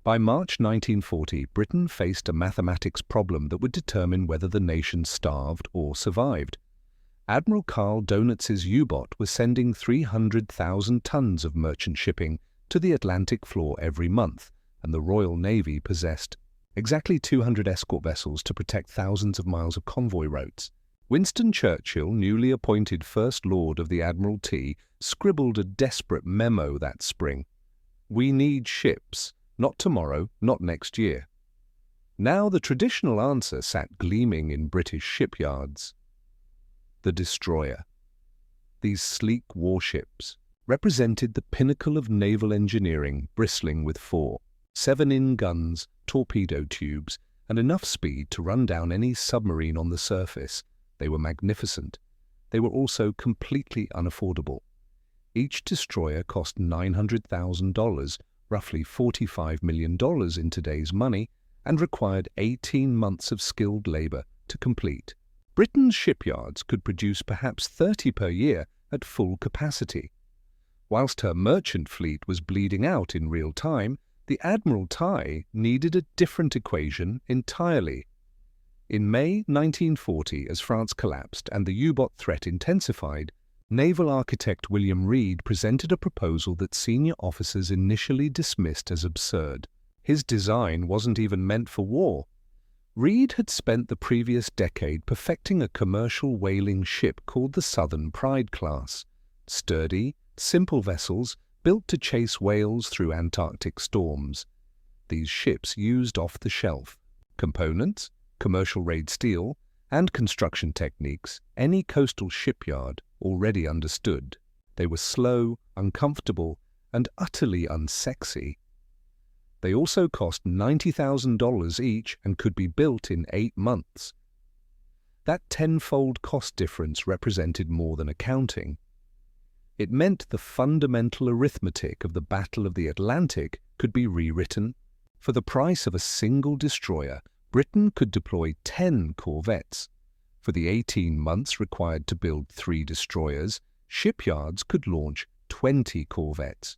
By March 1940, Britain faced a mathematics problem that would determine whether the nation starved or survived. Admiral Karl Dönitz's U-boat was sending 300,000 tons of merchant shipping to the Atlantic floor every month, and the Royal Navy possessed exactly 200 escort vessels to protect thousands of miles of convoy routes. Winston Churchill, newly appointed First Lord of the Admiralty, scribbled a desperate memo that spring. "We need ships, not tomorrow, not next year." Now the traditional answer sat gleaming in British shipyards. The destroyer. These sleek warships represented the pinnacle of naval engineering, bristling with 4 7-in guns, torpedo tubes, and enough speed to run down any submarine on the surface. They were magnificent. They were also completely unaffordable. Each destroyer cost $900,000, roughly $45 million in today's money, and required 18 months of skilled labor to complete. Britain's shipyards could produce perhaps 30 per year at full capacity. Whilst her merchant fleet was bleeding out in real time, the Admiralty needed a different equation entirely. In May 1940, as France collapsed and the U-boat threat intensified, naval architect William Reed presented a proposal that senior officers initially dismissed as absurd. His design wasn't even meant for war. Reed had spent the previous decade perfecting a commercial whaling ship called the Southern Pride class. Sturdy, simple vessels built to chase whales through Antarctic storms. These ships used off-the-shelf components, commercial-grade steel, and construction techniques any coastal shipyard already understood. They were slow, uncomfortable, and utterly unsexy. They also cost $90,000 each and could be built in 8 months. That tenfold cost difference represented more than accounting. It meant the fundamental arithmetic of the Battle of the Atlantic could be rewritten. For the price of a single destroyer, Britain could deploy 10 corvettes. For the 18 months required to build 3 destroyers, shipyards could launch 20 corvettes.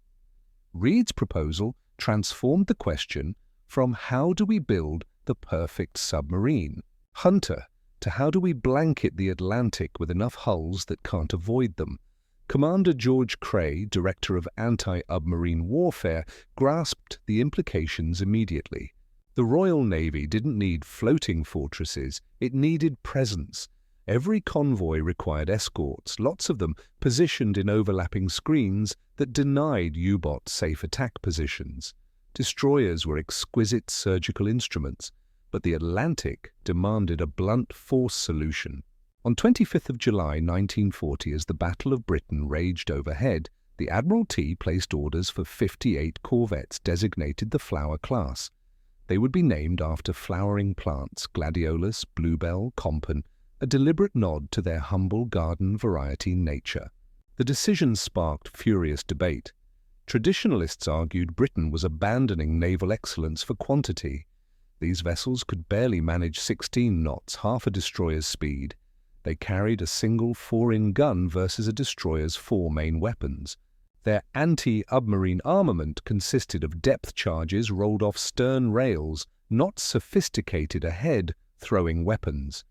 Reed's proposal transformed the question from how do we build the perfect submarine hunter to how do we blanket the Atlantic with enough hulls that can't avoid them. Commander George Cray, director of anti-submarine warfare, grasped the implications immediately. The Royal Navy didn't need floating fortresses, it needed presence. Every convoy required escorts, lots of them positioned in overlapping screens that denied U-boats safe attack positions. Destroyers were exquisite surgical instruments, but the Atlantic demanded a blunt force solution. On 25th of July 1940, as the Battle of Britain raged overhead, the Admiralty placed orders for 58 corvettes designated the Flower class. They would be named after flowering plants, gladiolus, bluebell, compan, a deliberate nod to their humble garden variety nature. The decision sparked furious debate. Traditionalists argued Britain was abandoning naval excellence for quantity. These vessels could barely manage 16 knots, half a destroyer's speed. They carried a single 4-in gun versus a destroyer's 4 main weapons. Their anti-submarine armament consisted of depth charges rolled off stern rails, not sophisticated ahead, throwing weapons.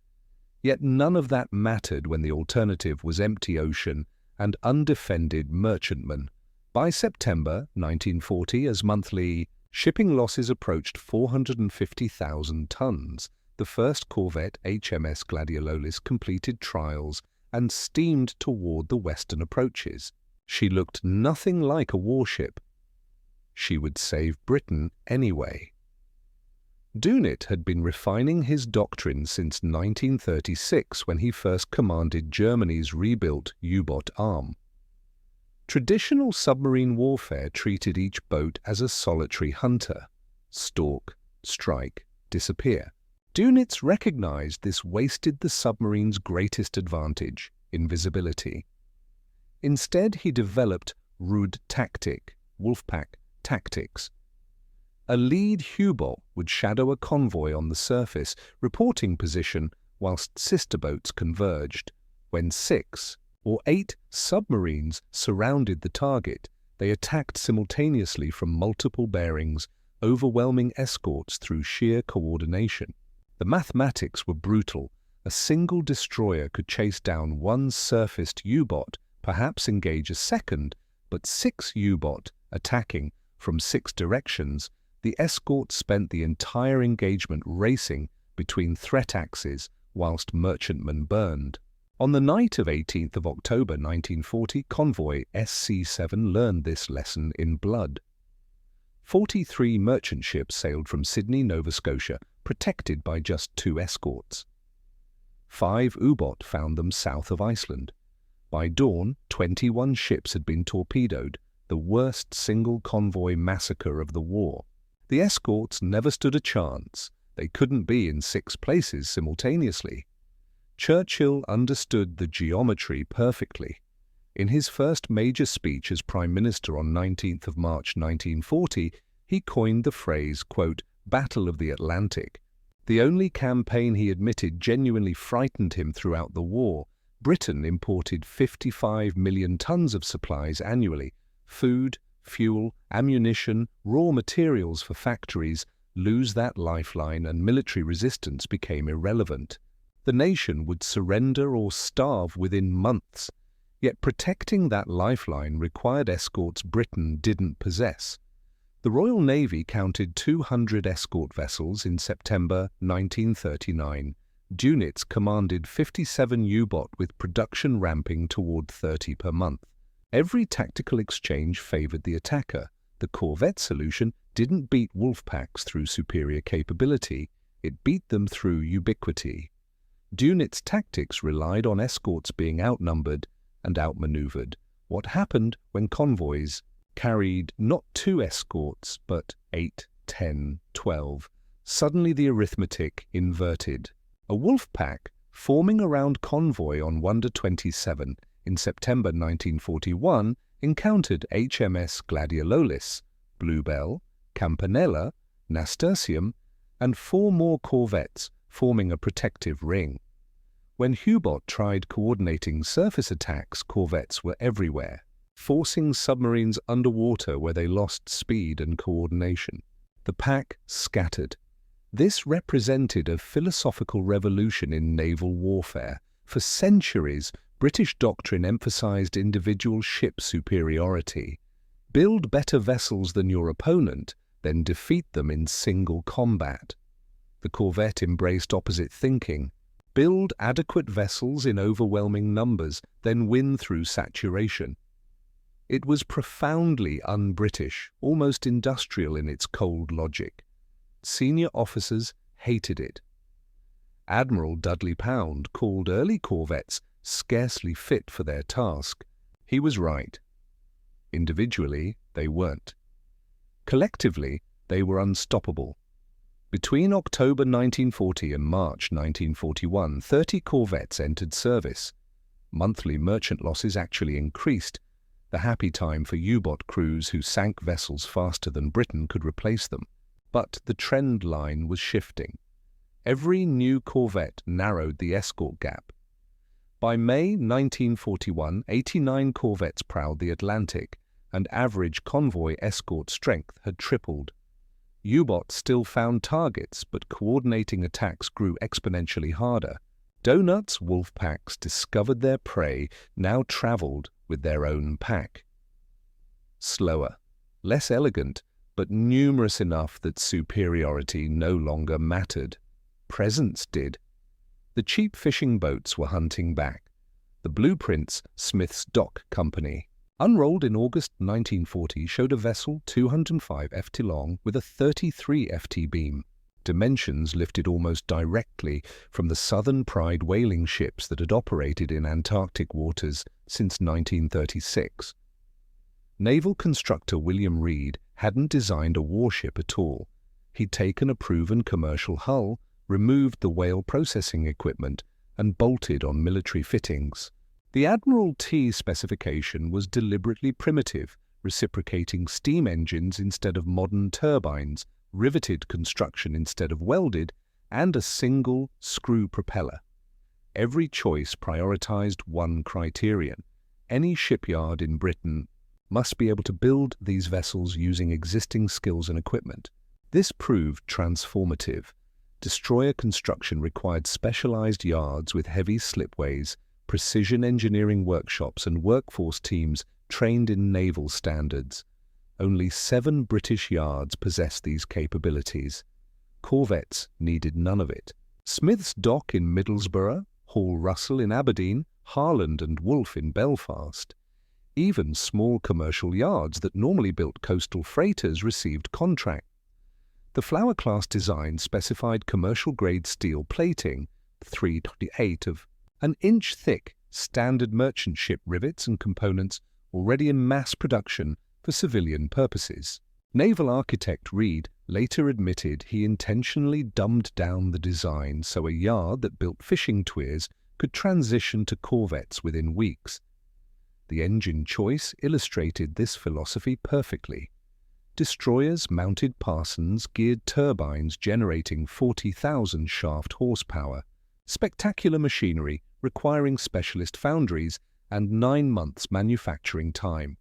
Yet none of that mattered when the alternative was empty ocean and undefended merchantmen. By September 1940, as monthly shipping losses approached 450,000 tons, the first corvette, HMS Gladiolus, completed trials and steamed toward the western approaches. She looked nothing like a warship. She would save Britain anyway. Dönitz had been refining his doctrine since 1936 when he first commanded Germany's rebuilt U-boat arm. Traditional submarine warfare treated each boat as a solitary hunter. Stalk, strike, disappear. Dönitz recognized this wasted the submarine's greatest advantage, invisibility. Instead, he developed rude tactic, wolfpack tactics. A lead U-boat would shadow a convoy on the surface, reporting position whilst sister boats converged. When 6 or 8 submarines surrounded the target, they attacked simultaneously from multiple bearings, overwhelming escorts through sheer coordination. The mathematics were brutal. A single destroyer could chase down one surfaced U-boat, perhaps engage a second, but 6 U-boat attacking from 6 directions. The escort spent the entire engagement racing between threat axes whilst merchantmen burned. On the night of 18th of October 1940, convoy SC7 learned this lesson in blood. 43 merchant ships sailed from Sydney, Nova Scotia, protected by just 2 escorts. 5 U-boat found them south of Iceland. By dawn, 21 ships had been torpedoed, the worst single convoy massacre of the war. The escorts never stood a chance. They couldn't be in 6 places simultaneously. Churchill understood the geometry perfectly. In his first major speech as Prime Minister on 19th of March 1940, he coined the phrase, quote, "Battle of the Atlantic." The only campaign he admitted genuinely frightened him throughout the war. Britain imported 55 million tons of supplies annually: food, fuel, ammunition, raw materials for factories. Lose that lifeline and military resistance became irrelevant. The nation would surrender or starve within months. Yet protecting that lifeline required escorts Britain didn't possess. The Royal Navy counted 200 escort vessels in September 1939. Dönitz commanded 57 U-boat with production ramping toward 30 per month. Every tactical exchange favored the attacker. The Corvette solution didn't beat wolfpacks through superior capability, it beat them through ubiquity. Dönitz tactics relied on escorts being outnumbered and outmaneuvered. What happened when convoys carried not 2 escorts, but 8, 10, 12? Suddenly the arithmetic inverted. A wolfpack forming around convoy on Wonder 27 in September 1941 encountered HMS Gladiolus, Bluebell, Campanella, Nasturtium, and 4 more corvettes forming a protective ring. When U-boat tried coordinating surface attacks, corvettes were everywhere, forcing submarines underwater where they lost speed and coordination. The pack scattered. This represented a philosophical revolution in naval warfare. For centuries, British doctrine emphasized individual ship superiority. Build better vessels than your opponent, then defeat them in single combat. The corvette embraced opposite thinking. Build adequate vessels in overwhelming numbers, then win through saturation. It was profoundly un-British, almost industrial in its cold logic. Senior officers hated it. Admiral Dudley Pound called early corvettes scarcely fit for their task. He was right. Individually, they weren't. Collectively, they were unstoppable. Between October 1940 and March 1941, 30 corvettes entered service. Monthly merchant losses actually increased, the happy time for U-boat crews who sank vessels faster than Britain could replace them. But the trend line was shifting. Every new corvette narrowed the escort gap. By May 1941, 89 corvettes prowled the Atlantic, and average convoy escort strength had tripled. U-boats still found targets, but coordinating attacks grew exponentially harder. Dönitz wolfpacks discovered their prey now traveled with their own pack. Slower, less elegant, but numerous enough that superiority no longer mattered. Presence did. The cheap fishing boats were hunting back. The blueprints Smith's Dock Company, unrolled in August 1940, showed a vessel 205 ft long with a 33 ft beam. Dimensions lifted almost directly from the Southern Pride whaling ships that had operated in Antarctic waters since 1936. Naval constructor William Reed hadn't designed a warship at all. He'd taken a proven commercial hull, removed the whale processing equipment, and bolted on military fittings. The Admiralty specification was deliberately primitive, reciprocating steam engines instead of modern turbines, riveted construction instead of welded, and a single screw propeller. Every choice prioritized one criterion. Any shipyard in Britain must be able to build these vessels using existing skills and equipment. This proved transformative. Destroyer construction required specialized yards with heavy slipways, precision engineering workshops, and workforce teams trained in naval standards. Only 7 British yards possessed these capabilities. Corvettes needed none of it. Smith's Dock in Middlesbrough, Hall Russell in Aberdeen, Harland and Wolff in Belfast. Even small commercial yards that normally built coastal freighters received contracts. The Flower-class design specified commercial-grade steel plating, 3/8 of an inch thick, standard merchant ship rivets and components already in mass production for civilian purposes. Naval architect Reed later admitted he intentionally dumbed down the design so a yard that built fishing tweers could transition to corvettes within weeks. The engine choice illustrated this philosophy perfectly. Destroyers mounted Parsons geared turbines generating 40,000 shaft horsepower, spectacular machinery requiring specialist foundries, and 9 months manufacturing time.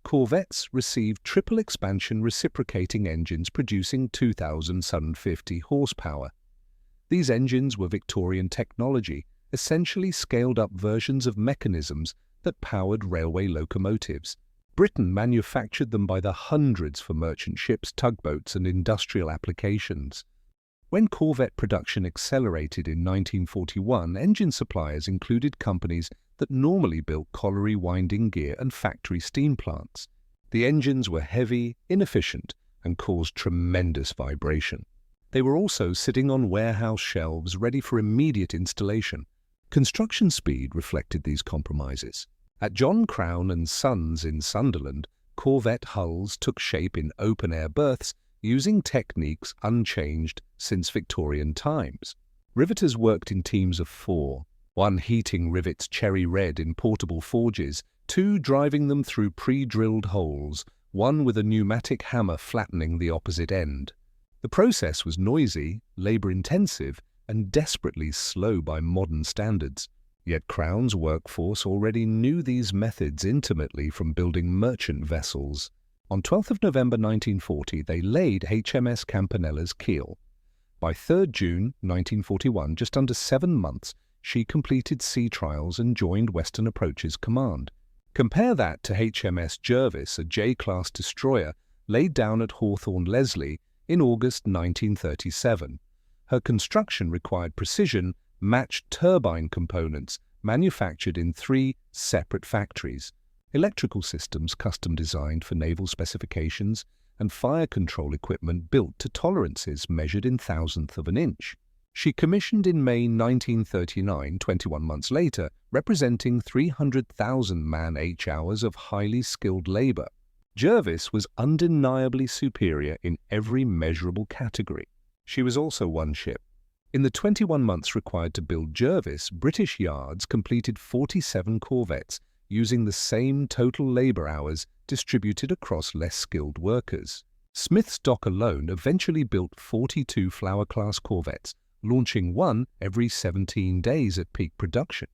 Corvettes received triple expansion reciprocating engines producing 2,750 horsepower. These engines were Victorian technology, essentially scaled-up versions of mechanisms that powered railway locomotives. Britain manufactured them by the hundreds for merchant ships, tugboats, and industrial applications. When Corvette production accelerated in 1941, engine suppliers included companies that normally built colliery winding gear and factory steam plants. The engines were heavy, inefficient, and caused tremendous vibration. They were also sitting on warehouse shelves ready for immediate installation. Construction speed reflected these compromises. At John Crown and Sons in Sunderland, Corvette hulls took shape in open-air berths using techniques unchanged since Victorian times. Riveters worked in teams of 4, 1 heating rivets cherry red in portable forges, 2 driving them through pre-drilled holes, 1 with a pneumatic hammer flattening the opposite end. The process was noisy, labor-intensive, and desperately slow by modern standards. Yet Crown's workforce already knew these methods intimately from building merchant vessels. On 12 November 1940, they laid HMS Campanella's keel. By 3 June 1941, just under 7 months, she completed sea trials and joined Western Approach's command. Compare that to HMS Jervis, a J-class destroyer laid down at Hawthorne Leslie in August 1937. Her construction required precision, matched turbine components manufactured in 3 separate factories, electrical systems custom designed for naval specifications, and fire control equipment built to tolerances measured in thousandth of an inch. She commissioned in May 1939, 21 months later, representing 300,000 man-H hours of highly skilled labor. Jervis was undeniably superior in every measurable category. She was also one ship. In the 21 months required to build Jervis, British yards completed 47 corvettes using the same total labor hours distributed across less skilled workers. Smith's Dock alone eventually built 42 Flower-class corvettes, launching 1 every 17 days at peak production.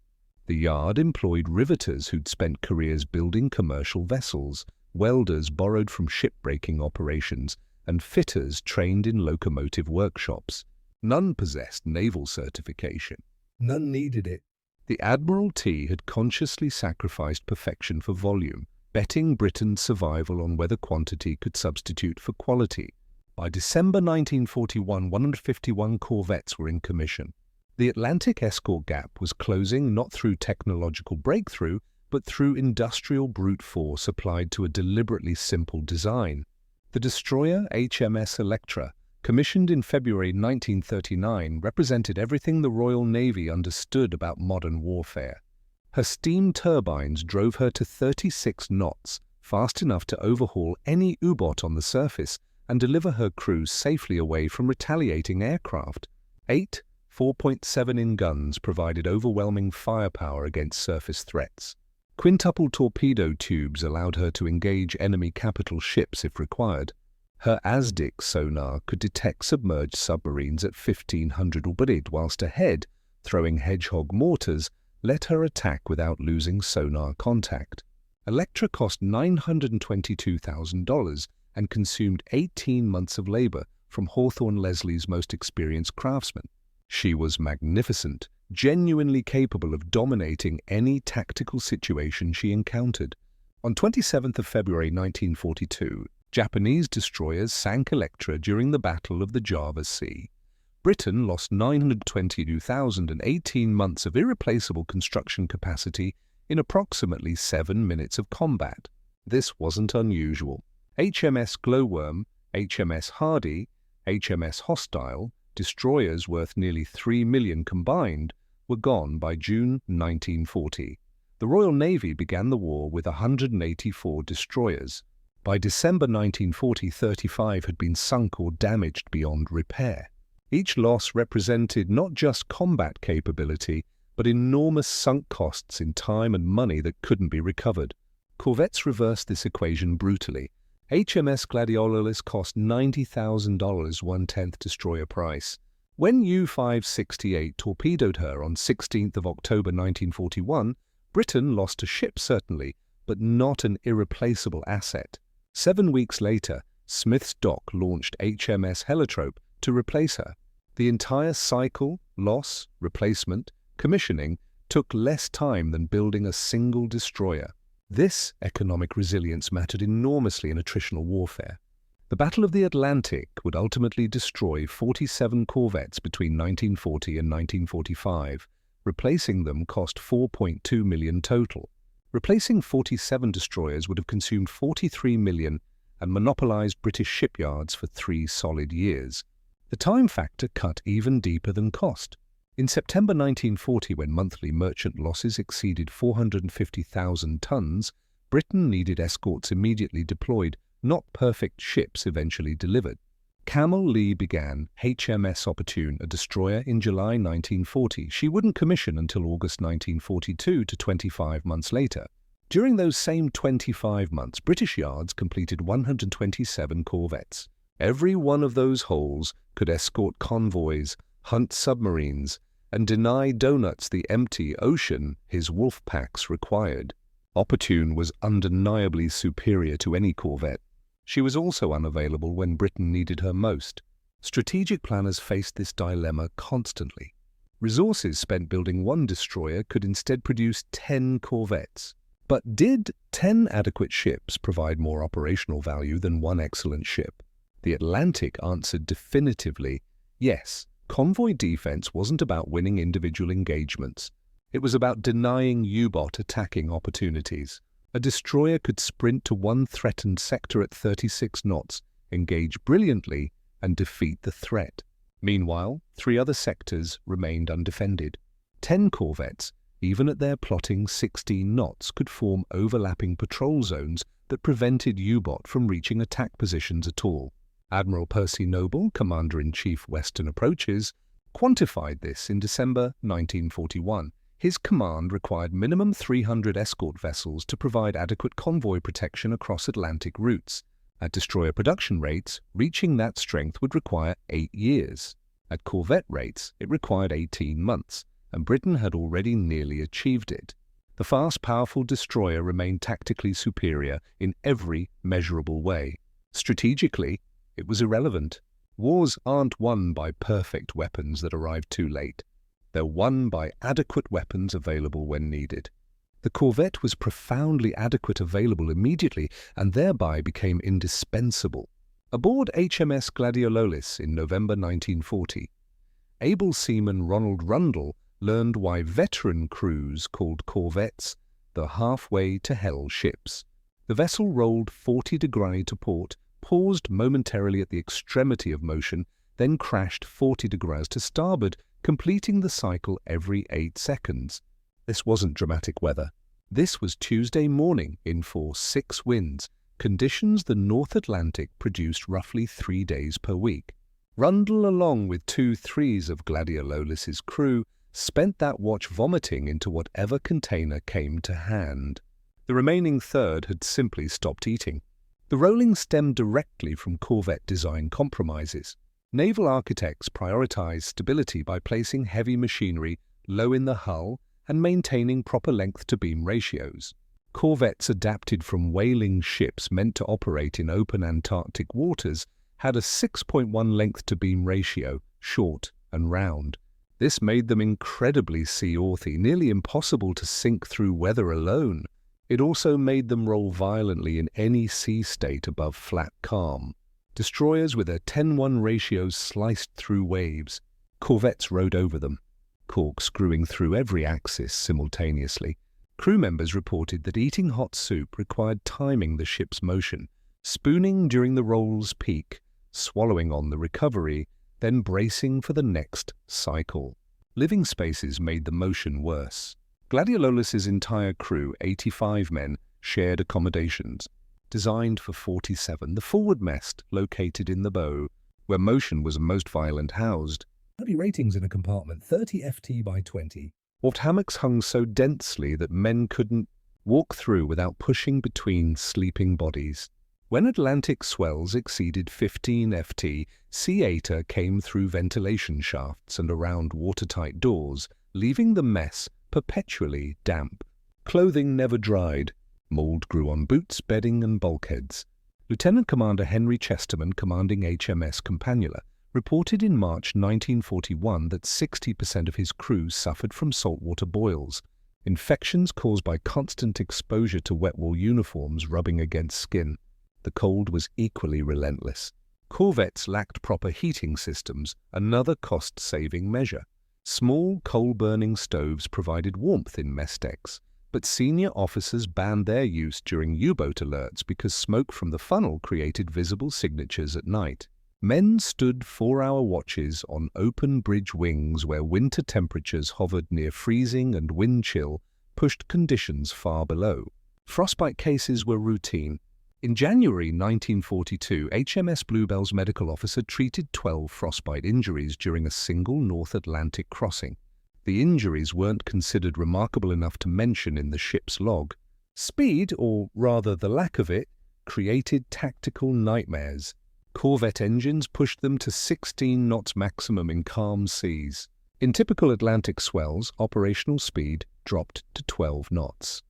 The yard employed riveters who'd spent careers building commercial vessels, welders borrowed from shipbreaking operations, and fitters trained in locomotive workshops. None possessed naval certification. None needed it. The Admiralty had consciously sacrificed perfection for volume, betting Britain's survival on whether quantity could substitute for quality. By December 1941, 151 corvettes were in commission. The Atlantic escort gap was closing not through technological breakthrough, but through industrial brute force applied to a deliberately simple design. The destroyer HMS Electra, commissioned in February 1939, represented everything the Royal Navy understood about modern warfare. Her steam turbines drove her to 36 knots, fast enough to overhaul any U-boat on the surface and deliver her crews safely away from retaliating aircraft. 8 4.7-in guns provided overwhelming firepower against surface threats. Quintuple torpedo tubes allowed her to engage enemy capital ships if required. Her ASDIC sonar could detect submerged submarines at 1,500 ubrid, whilst ahead, throwing Hedgehog mortars, let her attack without losing sonar contact. Electra cost $922,000 and consumed 18 months of labor, from Hawthorne Leslie's most experienced craftsmen. She was magnificent, genuinely capable of dominating any tactical situation she encountered. On 27th of February 1942, Japanese destroyers sank Electra during the Battle of the Java Sea. Britain lost 922,018 months of irreplaceable construction capacity in approximately 7 minutes of combat. This wasn't unusual. HMS Glowworm, HMS Hardy, HMS Hostile, destroyers worth nearly $3 million combined, were gone by June 1940. The Royal Navy began the war with 184 destroyers. By December 1940, 35 had been sunk or damaged beyond repair. Each loss represented not just combat capability, but enormous sunk costs in time and money that couldn't be recovered. Corvettes reversed this equation brutally. HMS Gladiolus cost $90,000, one-tenth destroyer price. When U-568 torpedoed her on 16th of October 1941, Britain lost a ship certainly, but not an irreplaceable asset. 7 weeks later, Smith's Dock launched HMS Heliotrope to replace her. The entire cycle, loss, replacement, commissioning took less time than building a single destroyer. This economic resilience mattered enormously in attritional warfare. The Battle of the Atlantic would ultimately destroy 47 corvettes between 1940 and 1945. Replacing them cost $4.2 million total. Replacing 47 destroyers would have consumed $43 million and monopolized British shipyards for 3 solid years. The time factor cut even deeper than cost. In September 1940, when monthly merchant losses exceeded 450,000 tons, Britain needed escorts immediately deployed, not perfect ships eventually delivered. Camel Lee began HMS Opportune, a destroyer, in July 1940. She wouldn't commission until August 1942 to 25 months later. During those same 25 months, British yards completed 127 corvettes. Every one of those holes could escort convoys, hunt submarines, and deny Dönitz the empty ocean his wolfpacks required. Opportune was undeniably superior to any corvette. She was also unavailable when Britain needed her most. Strategic planners faced this dilemma constantly. Resources spent building one destroyer could instead produce 10 corvettes. But did 10 adequate ships provide more operational value than one excellent ship? The Atlantic answered definitively, yes. Convoy defense wasn't about winning individual engagements. It was about denying U-boat attacking opportunities. A destroyer could sprint to one threatened sector at 36 knots, engage brilliantly, and defeat the threat. Meanwhile, 3 other sectors remained undefended. 10 corvettes, even at their plotting 16 knots, could form overlapping patrol zones that prevented U-boat from reaching attack positions at all. Admiral Percy Noble, Commander-in-Chief Western Approaches, quantified this in December 1941. His command required minimum 300 escort vessels to provide adequate convoy protection across Atlantic routes. At destroyer production rates, reaching that strength would require 8 years. At corvette rates, it required 18 months, and Britain had already nearly achieved it. The fast, powerful destroyer remained tactically superior in every measurable way. Strategically, it was irrelevant. Wars aren't won by perfect weapons that arrive too late. They're won by adequate weapons available when needed. The corvette was profoundly adequate available immediately and thereby became indispensable. Aboard HMS Gladiolus in November 1940, able seaman Ronald Rundle learned why veteran crews called corvettes the halfway-to-hell ships. The vessel rolled 40 degrees to port, paused momentarily at the extremity of motion, then crashed 40 degrees to starboard, completing the cycle every 8 seconds. This wasn't dramatic weather. This was Tuesday morning in force 6 winds, conditions the North Atlantic produced roughly 3 days per week. Rundle, along with 2/3 of Gladiololus's crew, spent that watch vomiting into whatever container came to hand. The remaining third had simply stopped eating. The rolling stemmed directly from corvette design compromises. Naval architects prioritized stability by placing heavy machinery low in the hull and maintaining proper length-to-beam ratios. Corvettes adapted from whaling ships meant to operate in open Antarctic waters had a 6.1 length-to-beam ratio, short and round. This made them incredibly seaworthy, nearly impossible to sink through weather alone. It also made them roll violently in any sea state above flat calm. Destroyers with their 10:1 ratios sliced through waves. Corvettes rode over them, corkscrewing through every axis simultaneously. Crew members reported that eating hot soup required timing the ship's motion, spooning during the roll's peak, swallowing on the recovery, then bracing for the next cycle. Living spaces made the motion worse. Gladiololus's entire crew, 85 men, shared accommodations. Designed for 47, the forward mast, located in the bow, where motion was most violent, housed 30 ratings in a compartment, 30 FT by 20. hammocks hung so densely that men couldn't walk through without pushing between sleeping bodies. When Atlantic swells exceeded 15 FT, sea-air came through ventilation shafts and around watertight doors, leaving the mess perpetually damp. Clothing never dried. Mold grew on boots, bedding, and bulkheads. Lieutenant Commander Henry Chesterman, commanding HMS Campanula, reported in March 1941 that 60% of his crew suffered from saltwater boils, infections caused by constant exposure to wet wool uniforms rubbing against skin. The cold was equally relentless. Corvettes lacked proper heating systems, another cost-saving measure. Small coal-burning stoves provided warmth in mess decks, but senior officers banned their use during U-boat alerts because smoke from the funnel created visible signatures at night. Men stood 4-hour watches on open bridge wings where winter temperatures hovered near freezing and wind chill pushed conditions far below. Frostbite cases were routine. In January 1942, HMS Bluebell's medical officer treated 12 frostbite injuries during a single North Atlantic crossing. The injuries weren't considered remarkable enough to mention in the ship's log. Speed, or rather the lack of it, created tactical nightmares. Corvette engines pushed them to 16 knots maximum in calm seas. In typical Atlantic swells, operational speed dropped to 12 knots.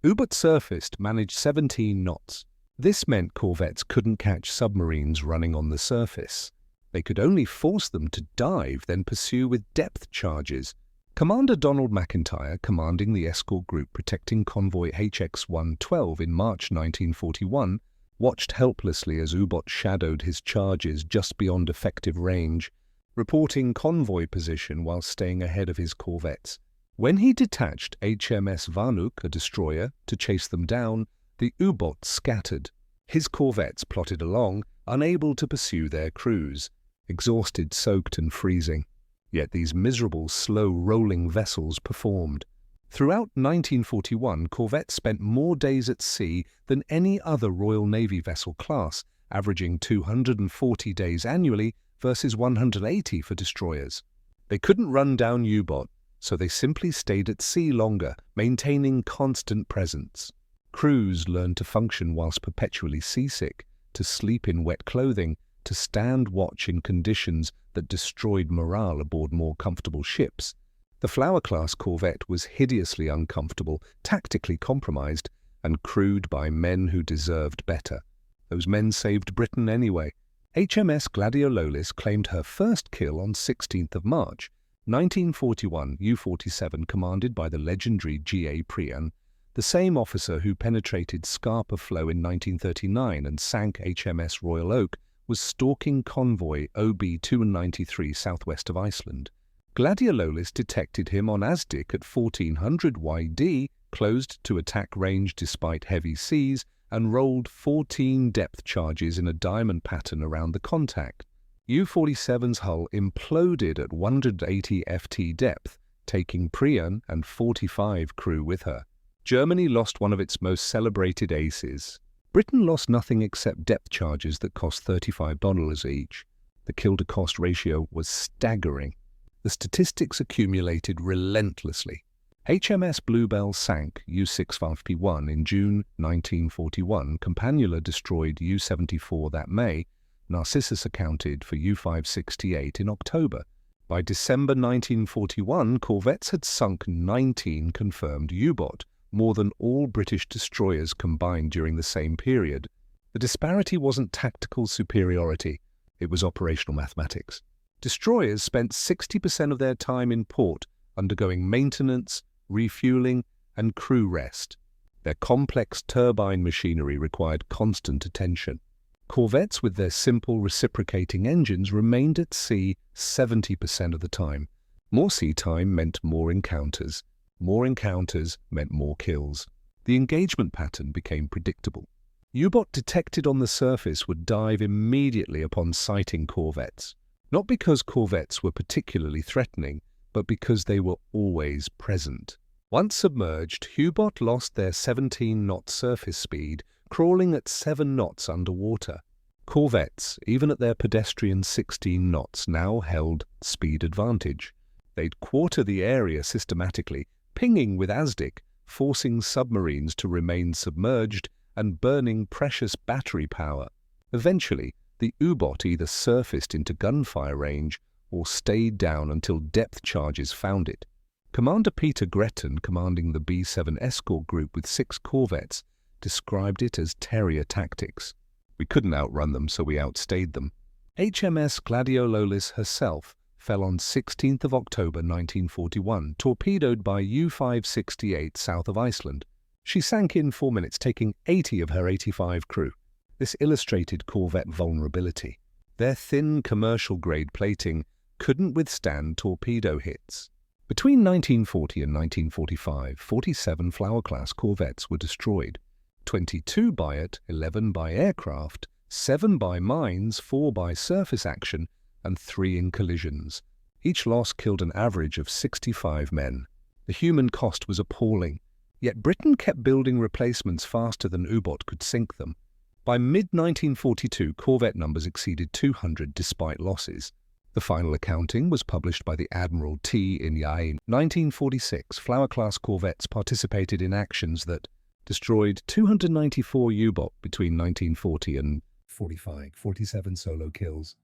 U-boat surfaced managed 17 knots. This meant corvettes couldn't catch submarines running on the surface. They could only force them to dive, then pursue with depth charges. Commander Donald McIntyre, commanding the escort group protecting convoy HX 112 in March 1941, watched helplessly as U-boat shadowed his charges just beyond effective range, reporting convoy position while staying ahead of his corvettes. When he detached HMS Varnuk, a destroyer, to chase them down, the U-boat scattered. His corvettes plodded along, unable to pursue their crews, exhausted, soaked, and freezing. Yet these miserable, slow-rolling vessels performed. Throughout 1941, corvettes spent more days at sea than any other Royal Navy vessel class, averaging 240 days annually versus 180 for destroyers. They couldn't run down U-boat, so they simply stayed at sea longer, maintaining constant presence. Crews learned to function whilst perpetually seasick, to sleep in wet clothing, to stand watch in conditions that destroyed morale aboard more comfortable ships. The Flower-class corvette was hideously uncomfortable, tactically compromised, and crewed by men who deserved better. Those men saved Britain anyway. HMS Gladiolus claimed her first kill on 16th of March, 1941, U-47 commanded by the legendary G.A. Prian, the same officer who penetrated Scarpa Flow in 1939 and sank HMS Royal Oak, was stalking convoy OB-293 southwest of Iceland. Gladiolus detected him on Asdic at 1400 YD, closed to attack range despite heavy seas, and rolled 14 depth charges in a diamond pattern around the contact. U-47's hull imploded at 180 FT depth, taking Prian and 45 crew with her. Germany lost one of its most celebrated aces. Britain lost nothing except depth charges that cost $35 each. The kill-to-cost ratio was staggering. The statistics accumulated relentlessly. HMS Bluebell sank U-65P1 in June 1941. Campanula destroyed U-74 that May. Narcissus accounted for U-568 in October. By December 1941, corvettes had sunk 19 confirmed U-boat, more than all British destroyers combined during the same period. The disparity wasn't tactical superiority, it was operational mathematics. Destroyers spent 60% of their time in port undergoing maintenance, refueling, and crew rest. Their complex turbine machinery required constant attention. Corvettes with their simple reciprocating engines remained at sea 70% of the time. More sea time meant more encounters. More encounters meant more kills. The engagement pattern became predictable. U-boat detected on the surface would dive immediately upon sighting corvettes, not because corvettes were particularly threatening, but because they were always present. Once submerged, U-boat lost their 17-knot surface speed, crawling at 7 knots underwater. Corvettes, even at their pedestrian 16 knots, now held speed advantage. They'd quarter the area systematically, pinging with ASDIC, forcing submarines to remain submerged and burning precious battery power. Eventually, the U-boat either surfaced into gunfire range or stayed down until depth charges found it. Commander Peter Gretton, commanding the B-7 escort group with 6 corvettes, described it as terrier tactics. We couldn't outrun them, so we outstayed them. HMS Gladiolus herself fell on 16th of October 1941, torpedoed by U-568 south of Iceland. She sank in 4 minutes, taking 80 of her 85 crew. This illustrated corvette vulnerability. Their thin commercial-grade plating couldn't withstand torpedo hits. Between 1940 and 1945, 47 Flower-class corvettes were destroyed. 22 by it, 11 by aircraft, 7 by mines, 4 by surface action, and 3 in collisions. Each loss killed an average of 65 men. The human cost was appalling, yet Britain kept building replacements faster than U-boat could sink them. By mid-1942, corvette numbers exceeded 200 despite losses. The final accounting was published by the Admiralty in 1946. Flower-class corvettes participated in actions that destroyed 294 U-boat between 1940 and 47 solo kills.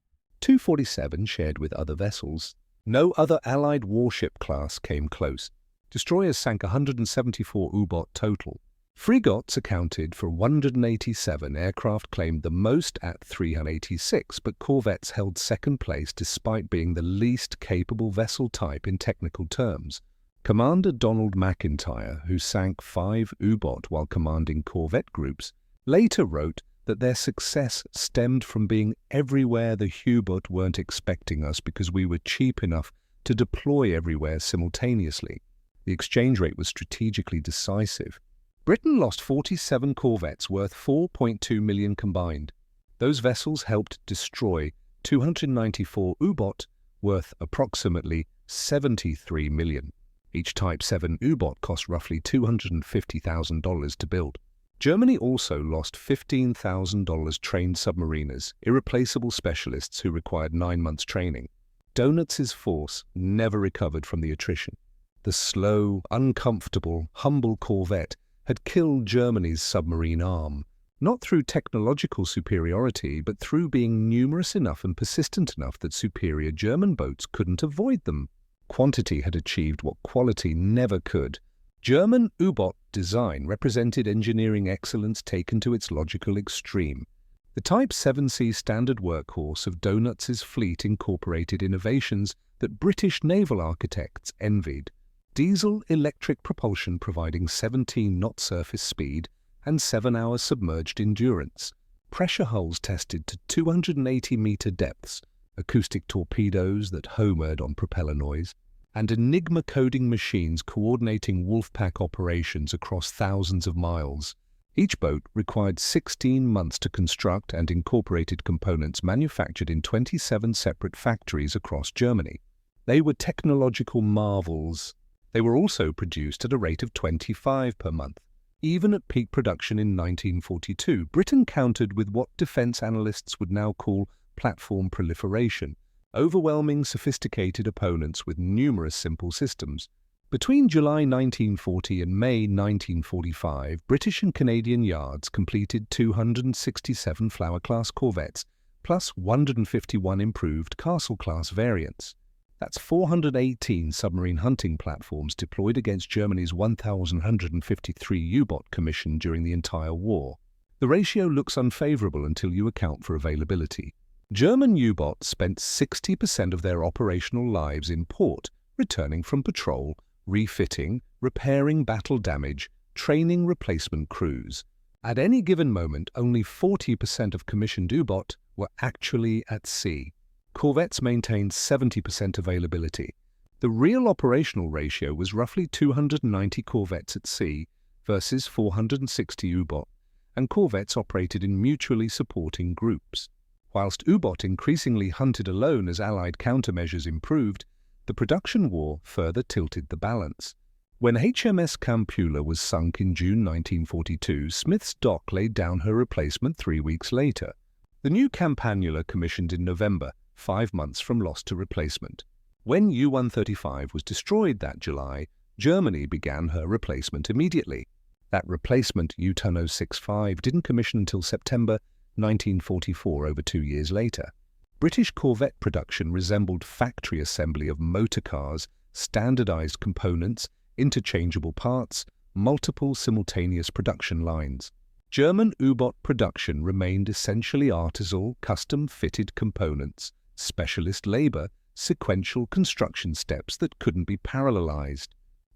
247 shared with other vessels. No other Allied warship class came close. Destroyers sank 174 U-boat total. Frigates accounted for 187. Aircraft claimed the most at 386, but corvettes held second place despite being the least capable vessel type in technical terms. Commander Donald McIntyre, who sank 5 U-boat while commanding corvette groups, later wrote that their success stemmed from being everywhere the U-boat weren't expecting us because we were cheap enough to deploy everywhere simultaneously. The exchange rate was strategically decisive. Britain lost 47 corvettes worth $4.2 million combined. Those vessels helped destroy 294 U-boat worth approximately $73 million. Each Type 7 U-boat cost roughly $250,000 to build. Germany also lost $15,000 trained submariners, irreplaceable specialists who required 9 months training. Dönitz's force never recovered from the attrition. The slow, uncomfortable, humble corvette had killed Germany's submarine arm, not through technological superiority, but through being numerous enough and persistent enough that superior German boats couldn't avoid them. Quantity had achieved what quality never could. German U-boat design represented engineering excellence taken to its logical extreme. The Type 7C standard workhorse of Dönitz's fleet incorporated innovations that British naval architects envied. Diesel-electric propulsion providing 17-knot surface speed and 7-hour submerged endurance. Pressure hulls tested to 280-meter depths, acoustic torpedoes that homered on propeller noise, and Enigma coding machines coordinating wolfpack operations across thousands of miles. Each boat required 16 months to construct and incorporated components manufactured in 27 separate factories across Germany. They were technological marvels. They were also produced at a rate of 25 per month. Even at peak production in 1942, Britain countered with what defense analysts would now call platform proliferation, overwhelming sophisticated opponents with numerous simple systems. Between July 1940 and May 1945, British and Canadian yards completed 267 Flower-class corvettes, plus 151 improved Castle-class variants. That's 418 submarine hunting platforms deployed against Germany's 1,153 U-boat commission during the entire war. The ratio looks unfavorable until you account for availability. German U-boats spent 60% of their operational lives in port, returning from patrol, refitting, repairing battle damage, training replacement crews. At any given moment, only 40% of commissioned U-boat were actually at sea. Corvettes maintained 70% availability. The real operational ratio was roughly 290 corvettes at sea versus 460 U-boat, and corvettes operated in mutually supporting groups. Whilst U-boat increasingly hunted alone as Allied countermeasures improved, the production war further tilted the balance. When HMS Campula was sunk in June 1942, Smith's Dock laid down her replacement 3 weeks later. The new Campanula commissioned in November, 5 months from loss to replacement. When U-135 was destroyed that July, Germany began her replacement immediately. That replacement, U-Turn 065, didn't commission until September 1944, over 2 years later. British corvette production resembled factory assembly of motor cars, standardized components, interchangeable parts, multiple simultaneous production lines. German U-boat production remained essentially artisanal, custom-fitted components, specialist labor, sequential construction steps that couldn't be parallelized.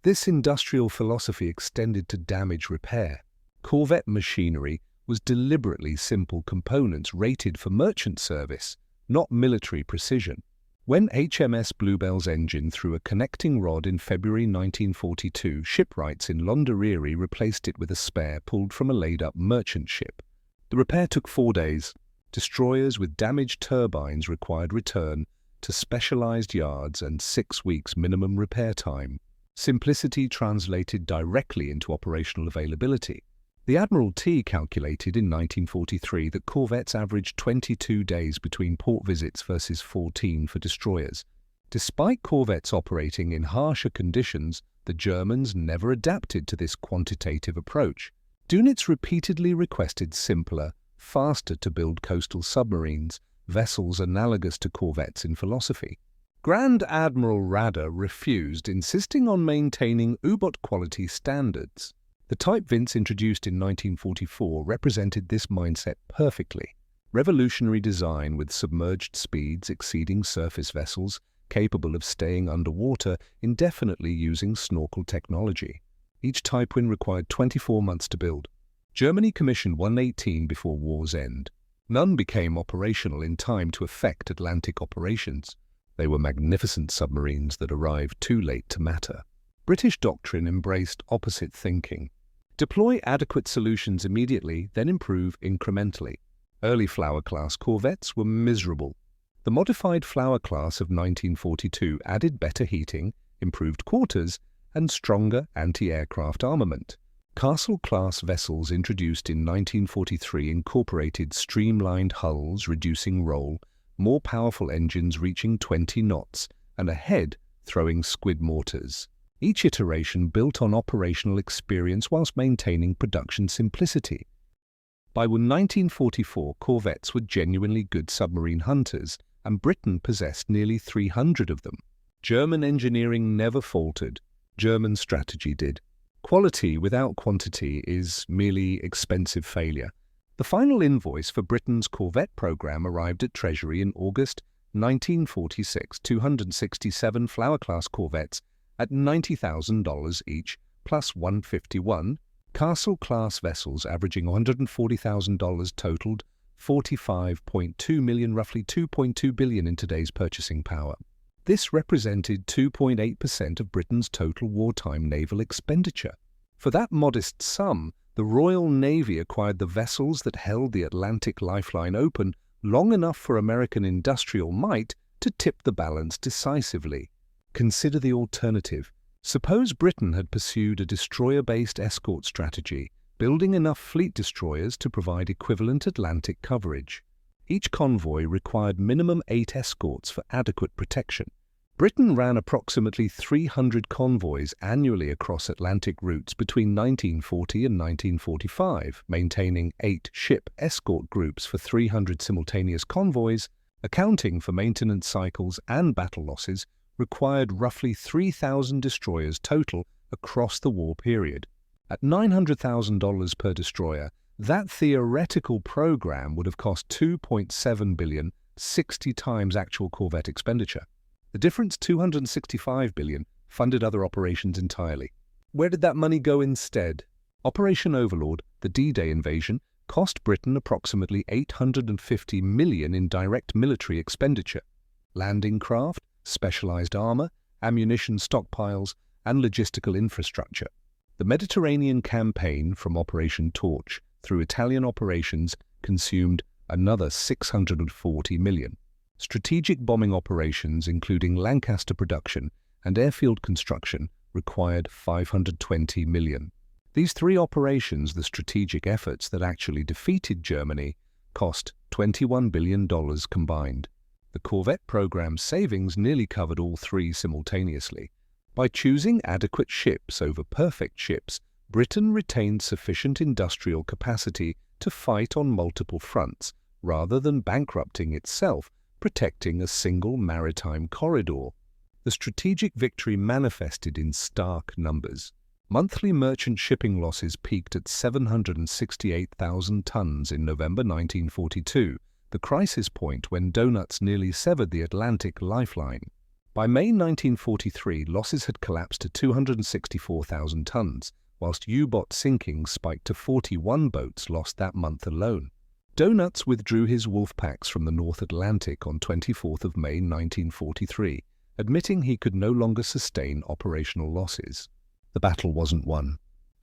This industrial philosophy extended to damage repair. Corvette machinery was deliberately simple components rated for merchant service, not military precision. When HMS Bluebell's engine threw a connecting rod in February 1942, shipwrights in Londonderry replaced it with a spare pulled from a laid-up merchant ship. The repair took 4 days. Destroyers with damaged turbines required return to specialized yards and 6 weeks minimum repair time. Simplicity translated directly into operational availability. The Admiralty calculated in 1943 that corvettes averaged 22 days between port visits versus 14 for destroyers. Despite corvettes operating in harsher conditions, the Germans never adapted to this quantitative approach. Dönitz repeatedly requested simpler, faster-to-build coastal submarines, vessels analogous to corvettes in philosophy. Grand Admiral Raeder refused, insisting on maintaining U-boat quality standards. The Type Vince introduced in 1944 represented this mindset perfectly. Revolutionary design with submerged speeds exceeding surface vessels, capable of staying underwater indefinitely using snorkel technology. Each Type Win required 24 months to build. Germany commissioned 118 before war's end. None became operational in time to effect Atlantic operations. They were magnificent submarines that arrived too late to matter. British doctrine embraced opposite thinking. Deploy adequate solutions immediately, then improve incrementally. Early Flower-class corvettes were miserable. The modified Flower class of 1942 added better heating, improved quarters, and stronger anti-aircraft armament. Castle-class vessels introduced in 1943 incorporated streamlined hulls reducing roll, more powerful engines reaching 20 knots, and a head throwing squid mortars. Each iteration built on operational experience whilst maintaining production simplicity. By 1944, corvettes were genuinely good submarine hunters, and Britain possessed nearly 300 of them. German engineering never faltered. German strategy did. Quality without quantity is merely expensive failure. The final invoice for Britain's corvette program arrived at Treasury in August 1946, 267 Flower-class corvettes at $90,000 each, plus 151, Castle-class vessels averaging $140,000 totaled $45.2 million, roughly $2.2 billion in today's purchasing power. This represented 2.8% of Britain's total wartime naval expenditure. For that modest sum, the Royal Navy acquired the vessels that held the Atlantic lifeline open long enough for American industrial might to tip the balance decisively. Consider the alternative. Suppose Britain had pursued a destroyer-based escort strategy, building enough fleet destroyers to provide equivalent Atlantic coverage. Each convoy required minimum 8 escorts for adequate protection. Britain ran approximately 300 convoys annually across Atlantic routes between 1940 and 1945, maintaining 8 ship escort groups for 300 simultaneous convoys, accounting for maintenance cycles and battle losses, required roughly 3,000 destroyers total across the war period. At $900,000 per destroyer, That theoretical program would have cost $2.7 billion, 60 times actual Corvette expenditure. The difference, $265 billion, funded other operations entirely. Where did that money go instead? Operation Overlord, the D-Day invasion, cost Britain approximately $850 million in direct military expenditure. Landing craft, specialized armor, ammunition stockpiles, and logistical infrastructure. The Mediterranean campaign from Operation Torch through Italian operations consumed another $640 million. Strategic bombing operations, including Lancaster production and airfield construction, required $520 million. These three operations, the strategic efforts that actually defeated Germany, cost $21 billion combined. The Corvette program's savings nearly covered all three simultaneously. By choosing adequate ships over perfect ships, Britain retained sufficient industrial capacity to fight on multiple fronts, rather than bankrupting itself, protecting a single maritime corridor. The strategic victory manifested in stark numbers. Monthly merchant shipping losses peaked at 768,000 tons in November 1942, the crisis point when Dönitz nearly severed the Atlantic lifeline. By May 1943, losses had collapsed to 264,000 tons, whilst U-boat sinkings spiked to 41 boats lost that month alone. Dönitz withdrew his wolfpacks from the North Atlantic on 24 May 1943, admitting he could no longer sustain operational losses. The battle wasn't won.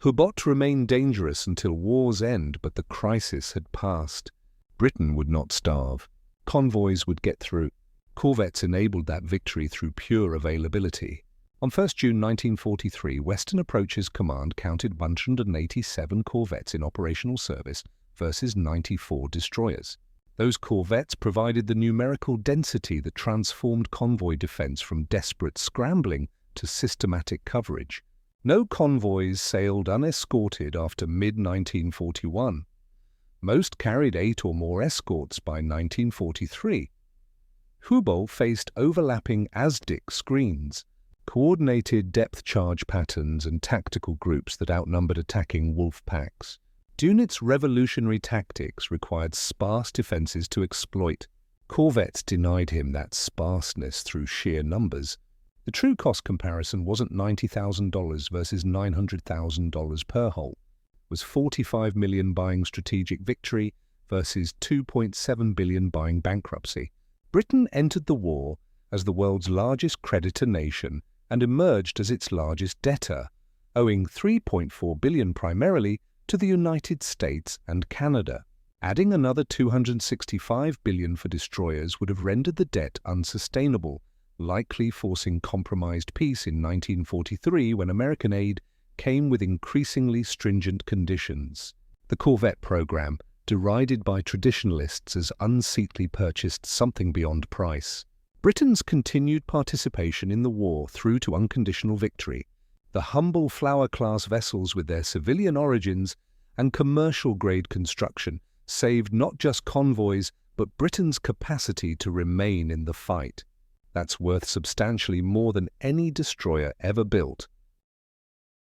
U-boat remained dangerous until war's end, but the crisis had passed. Britain would not starve. Convoys would get through. Corvettes enabled that victory through pure availability. On 1 June 1943, Western Approaches Command counted 187 corvettes in operational service versus 94 destroyers. Those corvettes provided the numerical density that transformed convoy defense from desperate scrambling to systematic coverage. No convoys sailed unescorted after mid-1941. Most carried 8 or more escorts by 1943. U-boat faced overlapping ASDIC screens, coordinated depth charge patterns and tactical groups that outnumbered attacking wolfpacks. Dönitz revolutionary tactics required sparse defenses to exploit. Corvettes denied him that sparseness through sheer numbers. The true cost comparison wasn't $90,000 versus $900,000 per hull. It was $45 million buying strategic victory versus $2.7 billion buying bankruptcy. Britain entered the war as the world's largest creditor nation and emerged as its largest debtor, owing $3.4 billion primarily to the United States and Canada. Adding another $265 billion for destroyers would have rendered the debt unsustainable, likely forcing compromised peace in 1943 when American aid came with increasingly stringent conditions. The Corvette program, derided by traditionalists as unseatly, purchased something beyond price. Britain's continued participation in the war through to unconditional victory. The humble Flower-class vessels with their civilian origins and commercial-grade construction saved not just convoys but Britain's capacity to remain in the fight. That's worth substantially more than any destroyer ever built.